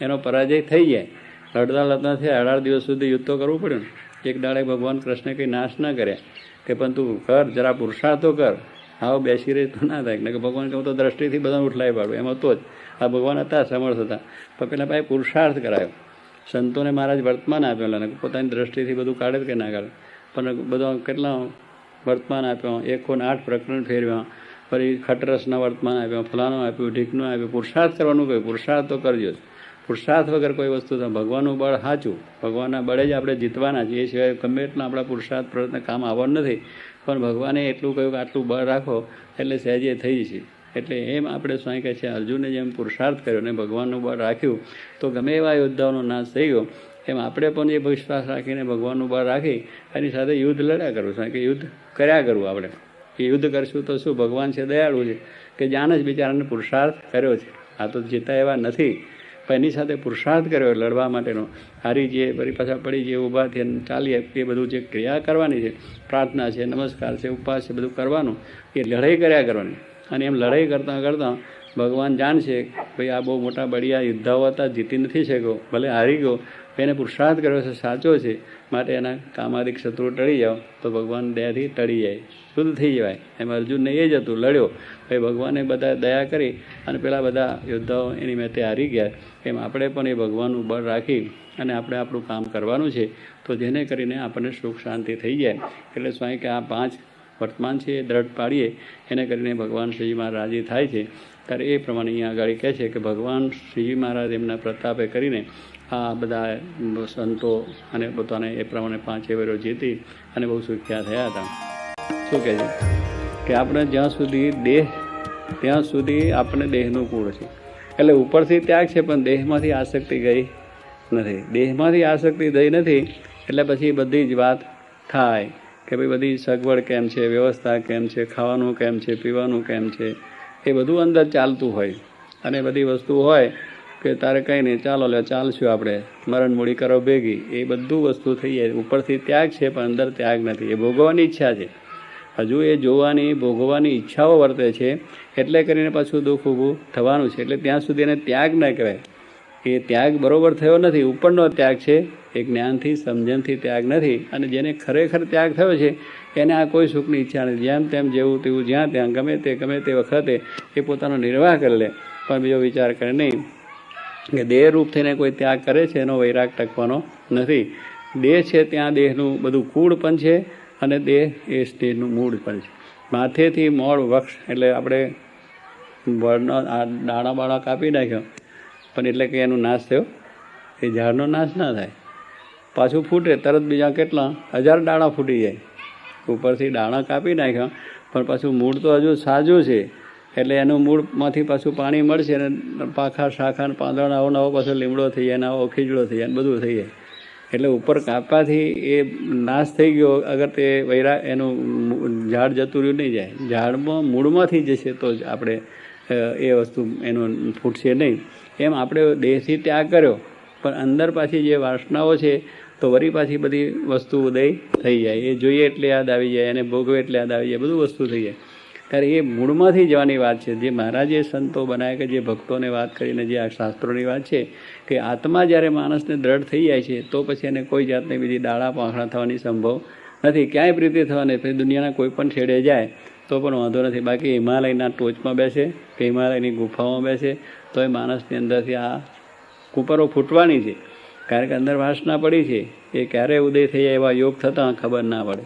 એનો પરાજય થઈ જાય. લડતા લડતા થયા 18 દિવસ સુધી યુદ્ધ તો કરવું પડ્યું ને. એક દાડે ભગવાન કૃષ્ણે કંઈ નાશ ન કર્યા કે પણ તું કર, જરા પુરુષાર્થ તો કર, આવો બેસી રહે તો ના થાય. કે ભગવાન કહું તો દ્રષ્ટિથી બધાને ઉઠલાવી પાડું, એમ હતો જ. આ ભગવાન હતા, સમર્થ હતા, પણ પેલા ભાઈ પુરુષાર્થ કરાયો. સંતોને મહારાજ વર્તમાન આપેલા ને પોતાની દ્રષ્ટિથી બધું કાઢે કે ના કાઢે, પણ બધા કેટલા વર્તમાન આપ્યો, 108 પ્રકરણ ફેરવ્યા, ફરી ખટરસના વર્તમાન આપ્યા, ફલાણું આપ્યું, ઢીકનું આપ્યું. પુરુષાર્થ કરવાનું કહ્યું, પુરુષાર્થ તો કરજો જ. પુરુષાર્થ વગર કોઈ વસ્તુ થાય. ભગવાનનું બળ સાચું, ભગવાનના બળે જ આપણે જીતવાના છીએ. એ સિવાય ગમે એટલા આપણા પુરુષાર્થ પ્રયત્ન કામ આવવાનું નથી. પણ ભગવાને એટલું કહ્યું કે આટલું બળ રાખો એટલે સહેજે થઈ જશે. એટલે એમ આપણે સ્વામી કહે છે અર્જુને જેમ પુરુષાર્થ કર્યો ને ભગવાનનું બળ રાખ્યું તો ગમે એવા યોદ્ધાઓનો નાશ થઈ ગયો. એમ આપણે પણ એ વિશ્વાસ રાખીને ભગવાનનું બળ રાખી એની સાથે યુદ્ધ લડ્યા કરવું. સ્વામી કે યુદ્ધ કર્યા કરવું. આપણે એ યુદ્ધ કરશું તો શું? ભગવાન છે દયાળુ છે કે જાણે જ બિચારાને પુરુષાર્થ કર્યો છે. આ તો જીતા એવા નથી, પણ એની સાથે પુરુષાર્થ કર્યો લડવા માટેનો. હારી જઈએ, ફરી પાછા પડી જઈએ, ઊભા થઈને ચાલીએ, એ બધું જે ક્રિયા કરવાની છે, પ્રાર્થના છે, નમસ્કાર છે, ઉપવાસ છે, બધું કરવાનું. એ લડાઈ કર્યા કરવાની. અને એમ લડાઈ કરતાં કરતાં ભગવાન જાણશે ભાઈ આ બહુ મોટા બળિયા યોદ્ધાઓ હતા, જીતી નથી શક્યો, ભલે હારી ગયો, એને પુરુષાર્થ કર્યો છે, સાચો છે, માટે એના કામાદિક શત્રુ ટળી જાઓ તો ભગવાન દયાથી ટળી જાય, શુદ્ધ થઈ જવાય. એમ અર્જુનને એ જ હતું, લડ્યો. ભાઈ ભગવાને બધા દયા કરી અને પેલા બધા યોદ્ધાઓ એની મેતે હારી ગયા. એમ આપણે પણ એ ભગવાનનું બળ રાખી અને આપણે આપણું કામ કરવાનું છે, તો જેને કરીને આપણને સુખ શાંતિ થઈ જાય. એટલે સ્વામી કે આ 5 વર્તમાન છે એ દ્રઢ પાડીએ, એને કરીને ભગવાન શ્રીજી મહારાજ રાજી થાય છે. ત્યારે એ પ્રમાણે અહીંયા આગળ કહે છે કે ભગવાન શ્રીજી મહારાજ એમના પ્રતાપે કરીને આ બધા સંતો અને પોતાને એ પ્રમાણે 5 વેરો જીતી અને બહુ સુખ્યા થયા હતા. શું કહે છે કે આપણે જ્યાં સુધી દેહ ત્યાં સુધી આપણે દેહનું કુળ છે. એટલે ઉપરથી ત્યાગ છે પણ દેહમાંથી આસક્તિ ગઈ નથી. દેહમાંથી આસક્તિ ગઈ નથી એટલે પછી બધી જ વાત થાય કે ભાઈ બધી સગવડ કેમ છે, વ્યવસ્થા કેમ છે, ખાવાનું કેમ છે, પીવાનું કેમ છે, એ બધું અંદર ચાલતું હોય. અને બધી વસ્તુ હોય કે તારે કંઈ નહીં, ચાલો લે ચાલશું આપણે, મરણ મૂડી કરો ભેગી, એ બધું વસ્તુ થઈ જાય. ઉપરથી ત્યાગ છે પણ અંદર ત્યાગ નથી. એ ભોગવવાની ઈચ્છા છે, હજુ એ જોવાની ભોગવવાની ઈચ્છાઓ વર્તે છે, એટલે કરીને પાછું દુઃખ ઊભું થવાનું છે. એટલે ત્યાં સુધી એને ત્યાગ ન કહેવાય. એ ત્યાગ બરોબર થયો નથી, ઉપરનો ત્યાગ છે, એ જ્ઞાનથી સમજણથી ત્યાગ નથી. અને જેને ખરેખર ત્યાગ થયો છે એને આ કોઈ સુખની ઈચ્છા નથી. જેમ તેમ જેવું તેવું જ્યાં ત્યાં ગમે તે વખતે એ પોતાનો નિર્વાહ કરી લે, પણ બીજો વિચાર કરે નહીં કે દેહરૂપ થઈને કોઈ ત્યાગ કરે છે એનો વૈરાગ ટકવાનો નથી. દેહ છે ત્યાં દેહનું બધું કૂળ પણ છે અને દેહ એ દેહનું મૂળ પણ છે. માથેથી મોળ વૃક્ષ એટલે આપણે વળનો આ દાણા બાણા કાપી નાખ્યો પણ એટલે કે એનો નાશ થયો, એ ઝાડનો નાશ ના થાય. પાછું ફૂટે તરત બીજા કેટલા 1000 દાણા ફૂટી જાય. ઉપરથી દાણા કાપી નાખ્યા પણ પાછું મૂળ તો હજુ સાજું છે, એટલે એનું મૂળમાંથી પાછું પાણી મળશે અને પાખા શાખા પાંદડા નવો નવો પાછો લીમડો થઈ જાય, નવો ખીજડો થઈ જાય, બધું થઈ જાય. એટલે ઉપર કાપવાથી એ નાશ થઈ ગયો. અગર તે વૈરા એનું ઝાડ જતું રહ્યું નહીં જાય, ઝાડમાં મૂળમાંથી જશે તો જ આપણે એ વસ્તુ એનું ફૂટશે નહીં. એમ આપણે દેહથી ત્યાગ કર્યો પણ અંદર પાછી જે વાસનાઓ છે તો વળી પાછી બધી વસ્તુ ઉદય થઈ જાય. એ જોઈએ એટલે યાદ આવી જાય, એને ભોગવે એટલે યાદ આવી જાય, બધું વસ્તુ થઈ જાય. ત્યારે એ મૂળમાંથી જવાની વાત છે. જે મહારાજે સંતો બનાવ્યા કે જે ભક્તોને વાત કરીને જે આ શાસ્ત્રોની વાત છે કે આત્મા જ્યારે માણસને દ્રઢ થઈ જાય છે તો પછી એને કોઈ જાતની બીજી દાડા પાંખડા થવાની સંભવ નથી. ક્યાંય પ્રીતિ થવાની, પછી દુનિયાના કોઈ પણ છેડે જાય તો પણ વાંધો નથી. બાકી હિમાલયના ટોચમાં બેસે કે હિમાલયની ગુફામાં બેસે તો એ માણસની અંદરથી આ કુપરો ફૂટવાની છે. કારણ કે અંદર વાસના પડી છે. એ ક્યારે ઉદય થઈ જાય એવા યોગ થતાં ખબર ના પડે.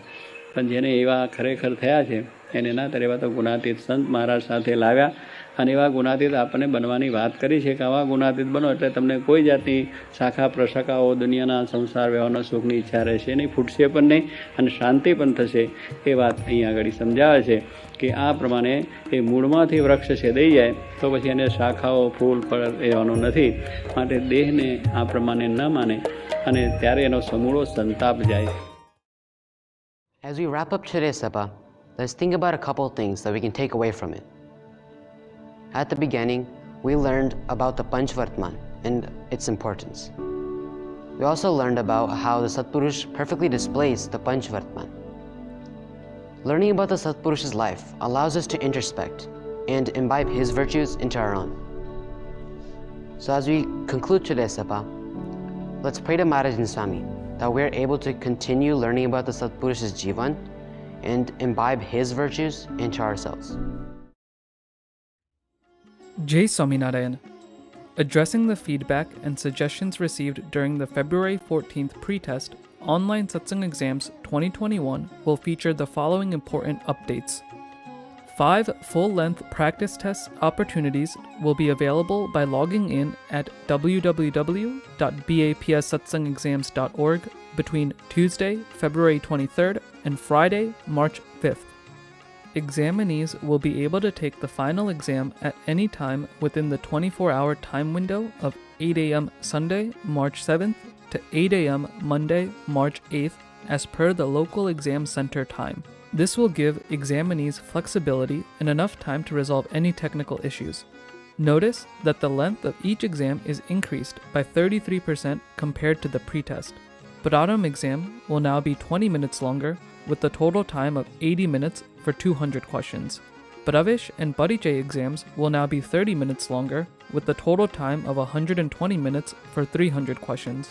પણ જેને એવા ખરેખર થયા છે એને ના ત્યારે એવા તો ગુણાતીત સંત મહારાજ સાથે લાવ્યા અને એવા ગુણાતીત આપણને બનવાની વાત કરી છે કે આવા ગુણાતીત બનો એટલે તમને કોઈ જાતની શાખા પ્રશાખાઓ દુનિયાના સંસાર વ્યવહારના સુખની ઈચ્છા રહેશે નહીં, ફૂટશે પણ નહીં અને શાંતિ પણ થશે. એ વાત અહીં આગળ સમજાવે છે કે આ પ્રમાણે એ મૂળમાંથી વૃક્ષ છેદાઈ જાય તો પછી એને શાખાઓ ફૂલ ફળ રહેવાનું નથી. માટે દેહને આ પ્રમાણે ન માને અને ત્યારે એનો સમૂળો સંતાપ જાય. As we wrap up today's Sabha, let's think about a couple things that we can take away from it. At the beginning, we learned about the Panchvartman and its importance. We also learned about how the Satpurush perfectly displays the Panchvartman. Learning about the Satpurush's life allows us to introspect and imbibe his virtues into our own. So as we conclude today's Sabha, let's pray to Maharaj Swami that we are able to continue learning about the Satpurush's Jivan and imbibe his virtues into ourselves. Jai Swaminarayan. Addressing the feedback and suggestions received during the February 14th pretest online Satsang Exams 2021 will feature the following important updates. 5 full-length practice test opportunities will be available by logging in at www.bapssatsangexams.org between Tuesday, February 23rd and Friday, March 5th. Examinees will be able to take the final exam at any time within the 24-hour time window of 8 a.m. Sunday, March 7th to 8 a.m. Monday, March 8th as per the local exam center time. This will give examinees flexibility and enough time to resolve any technical issues. Notice that the length of each exam is increased by 33% compared to the pretest. Bottom exam will now be 20 minutes longer with the total time of 80 minutes for 200 questions. Pravesh and Parichaya exams will now be 30 minutes longer with the total time of 120 minutes for 300 questions.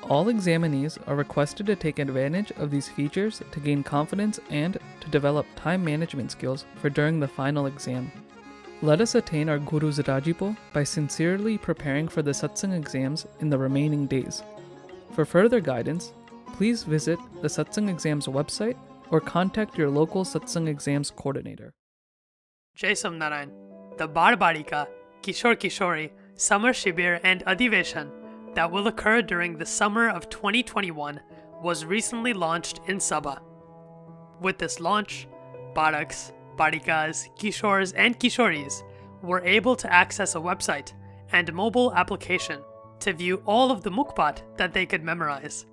All examinees are requested to take advantage of these features to gain confidence and to develop time management skills for during the final exam. Let us attain our Guru's Rajipo by sincerely preparing for the Satsang exams in the remaining days. For further guidance, please visit the Satsang Exams website or contact your local Satsang Exams coordinator. Jai Somnarayan. The Bar Barika, Kishore Kishori, Summer Shibir and Adiveshan that will occur during the summer of 2021 was recently launched in Sabha. With this launch, Baraks, Barikas, Kishores and Kishoris were able to access a website and mobile application to view all of the Mukpat that they could memorize.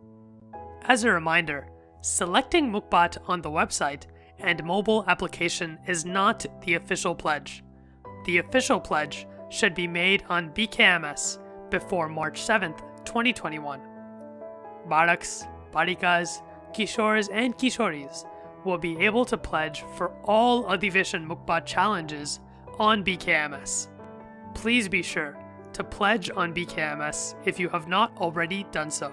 As a reminder, selecting Mukpat on the website and mobile application is not the official pledge. The official pledge should be made on BKMS before March 7th, 2021. Baraks, Barikas, Kishores and Kishoris will be able to pledge for all Adiveshan Mukpat challenges on BKMS. Please be sure to pledge on BKMS if you have not already done so.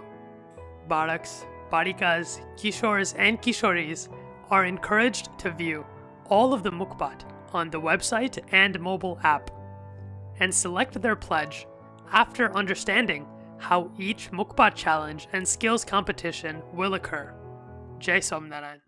Baraks, Barikas, Kishores and Kishoris are encouraged to view all of the Mukpat on the website and mobile app and select their pledge after understanding how each Mukpat challenge and skills competition will occur. Jai Somnarayan.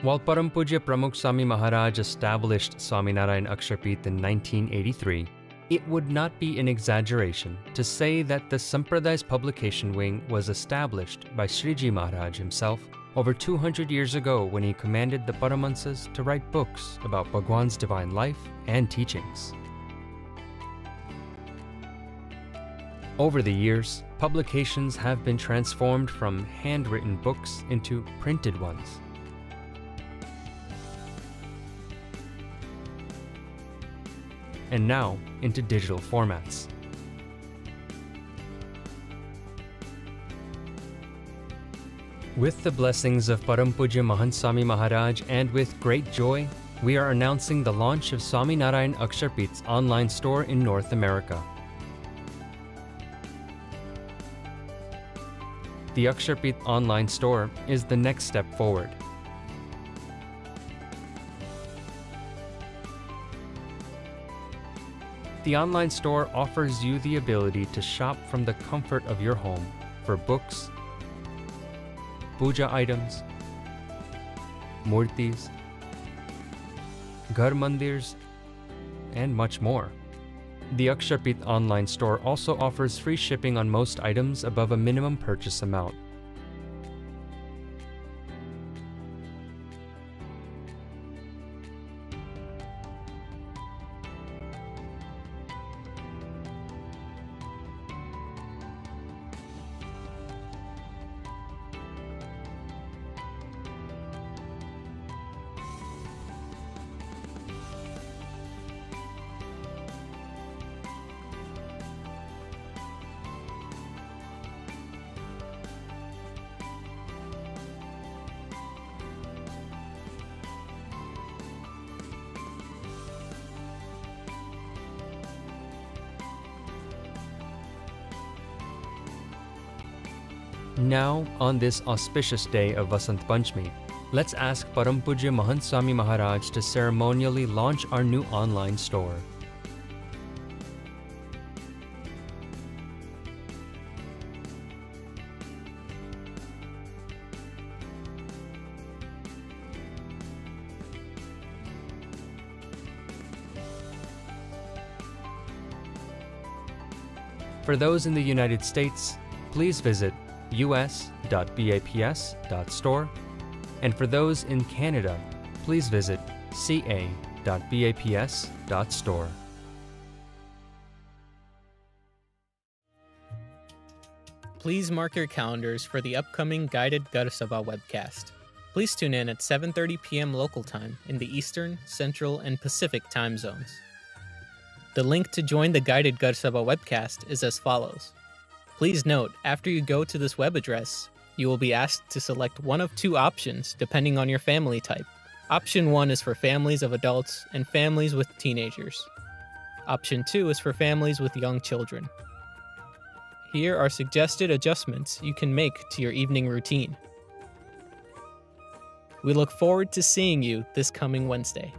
While Param Pujya Pramukh Swami Maharaj established Swaminarayan Aksharpit in 1983, it would not be an exaggeration to say that the Sampraday's publication wing was established by Sriji Maharaj himself over 200 years ago when he commanded the Paramahansas to write books about Bhagwan's divine life and teachings. Over the years, publications have been transformed from handwritten books into printed ones. And now into digital formats. With the blessings of Param Pujya Mahant Swami Maharaj and with great joy, we are announcing the launch of Swaminarayan Aksharpit's online store in North America. The Aksharpit online store is the next step forward. The online store offers you the ability to shop from the comfort of your home for books, puja items, murtis, ghar mandirs, and much more. The Aksharpit online store also offers free shipping on most items above a minimum purchase amount. Now, on this auspicious day of Vasant Panchami, let's ask Param Pujya Mahant Swami Maharaj to ceremonially launch our new online store. For those in the United States, please visit us.baps.store, and for those in Canada, please visit ca.baps.store. Please mark your calendars for the upcoming Guided Gar Sabha webcast. Please tune in at 7:30 p.m. local time in the Eastern, Central, and Pacific time zones. The link to join the Guided Gar Sabha webcast is as follows. Please note, after you go to this web address, you will be asked to select one of two options depending on your family type. Option 1 is for families of adults and families with teenagers. Option 2 is for families with young children. Here are suggested adjustments you can make to your evening routine. We look forward to seeing you this coming Wednesday.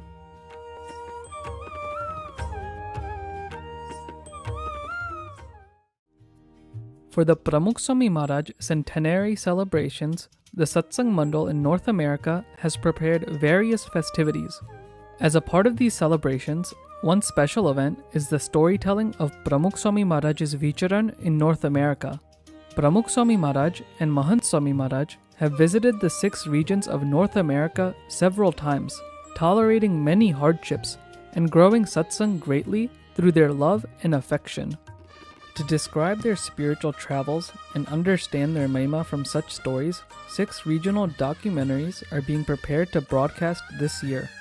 For the Pramukh Swami Maharaj centenary celebrations, the Satsang Mandal in North America has prepared various festivities. As a part of these celebrations, one special event is the storytelling of Pramukh Swami Maharaj's Vicharan in North America. Pramukh Swami Maharaj and Mahant Swami Maharaj have visited the 6 regions of North America several times, tolerating many hardships and growing satsang greatly through their love and affection. To describe their spiritual travels and understand their mahima from such stories, 6 regional documentaries are being prepared to broadcast this year.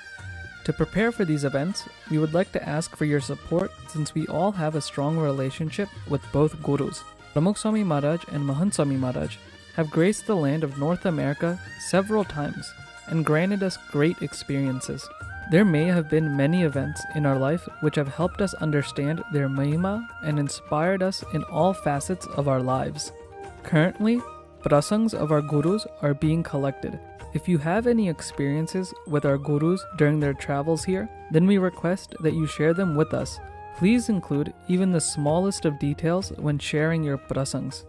To prepare for these events, we would like to ask for your support since we all have a strong relationship with both gurus. Pramukh Swami Maharaj and Mahant Swami Maharaj have graced the land of North America several times and granted us great experiences. There may have been many events in our life which have helped us understand their mahima and inspired us in all facets of our lives. Currently, prasangs of our gurus are being collected. If you have any experiences with our gurus during their travels here, then we request that you share them with us. Please include even the smallest of details when sharing your prasangs.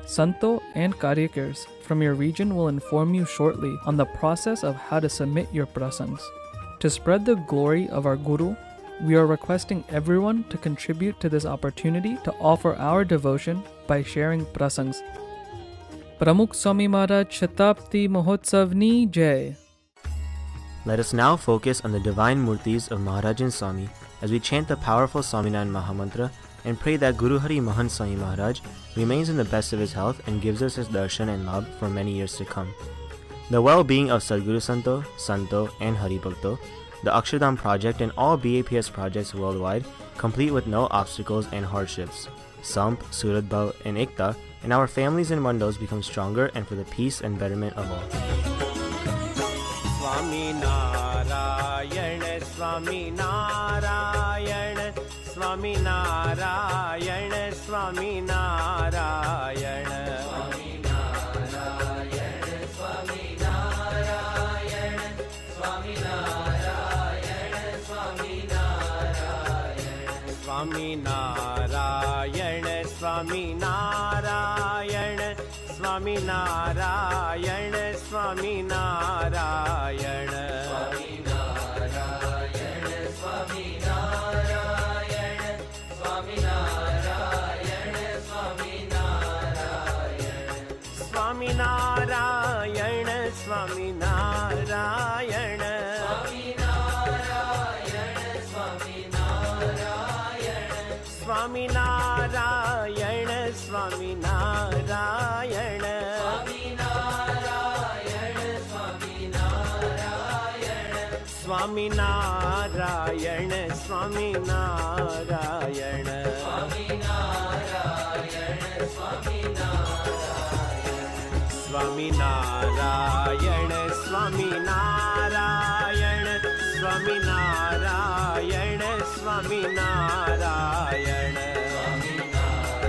Santo and Karyakars from your region will inform you shortly on the process of how to submit your prasangs. To spread the glory of our Guru, we are requesting everyone to contribute to this opportunity to offer our devotion by sharing prasangs. Pramukh Swami Maharaj Shatabdi Mahotsavni Jai. Let us now focus on the divine murtis of Maharaj and Swami as we chant the powerful Swaminarayan Mahamantra and pray that Guru Hari Mahant Swami Maharaj remains in the best of his health and gives us his darshan and labh for many years to come. The well-being of Sadguru Santo, Santo, and Hari Bhakto, the Akshardham project and all BAPS projects worldwide, complete with no obstacles and hardships. Samp, Surat Bhav, and Ekta and our families and bandos become stronger and for the peace and betterment of all. Swami Narayan, Swami Narayan, Swami Narayan, Swami Narayan. Swami Narayan, Swami Narayan, Swami Narayan, Swami Narayan. Swami Narayan, Swami Narayan, Swami Narayan, Swami Narayan. Swami Narayan, Swami Narayan, Swami Narayan, Swami Narayan. Swami Narayan, Swami Narayan. Swami Narayan, Swami Narayan. Swami Narayan, Swami Narayan. Swami Narayan, Swami Narayan. Swami Narayan, Swami Narayan. Swami Narayan, Swami Narayan. Swami Narayan, Swami Narayan. Swami Narayan, Swami Narayan. Swami Narayan,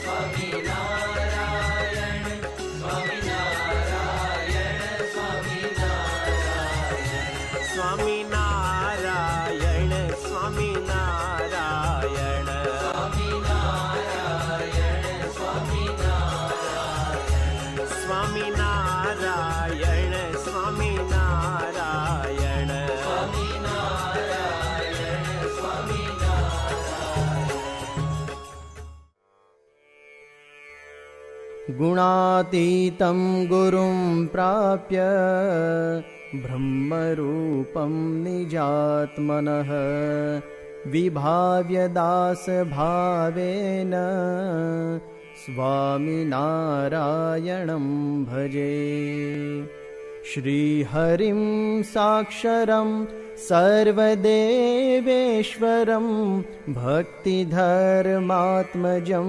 Swami Narayan. Swami Narayan, Swami Narayan. Swami Narayan, Swami Narayan. Swami Narayan, Swami Narayan. Swami Narayan, Swami Narayan. गुणातीतं गुरुं प्राप्य ब्रह्मरूपं निजात्मनः विभाव्य दासभावेन स्वामिनारायणं भजे। श्रीहरिं साक्षरं सर्वदेवेश्वरं भक्तिधर्मात्मजं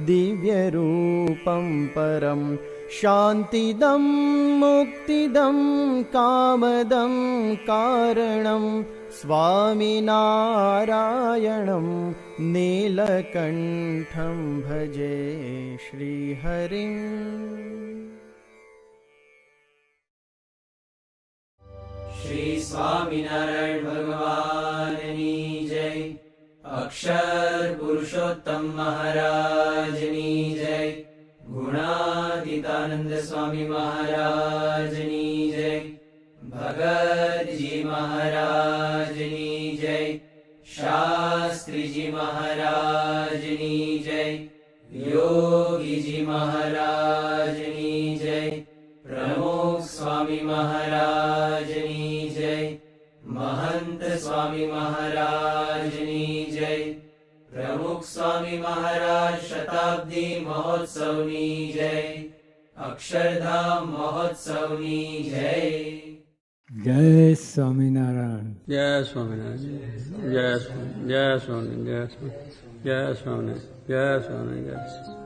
दिव्यरूपं परं शान्तिदं मुक्तिदं कामदं कारणं स्वामिनारायणं नीलकण्ठं भजे श्रीहरिम्। श्री स्वामिनारायण भगवान की जय। अक्षर पुरुषोत्तम महाराज की जय। गुणातीतानंद स्वामी महाराज की जय। भगत जी महाराज की जय। शास्त्री जी महाराज की जय। योगी जी महाराज की जय। प्रमुख स्वामी महाराज की जय। महंत स्वामी महाराज की जय। प्रमुख स्वामी महाराज शताब्दी महोत्सव की जय। अक्षरधाम महोत्सव की जय। जय स्वामीनारायण। जय स्वामीनारायण। जय स्वामी। जय स्वामी। जय स्वामी। जय स्वामी। जय स्वामी। जय स्वामी।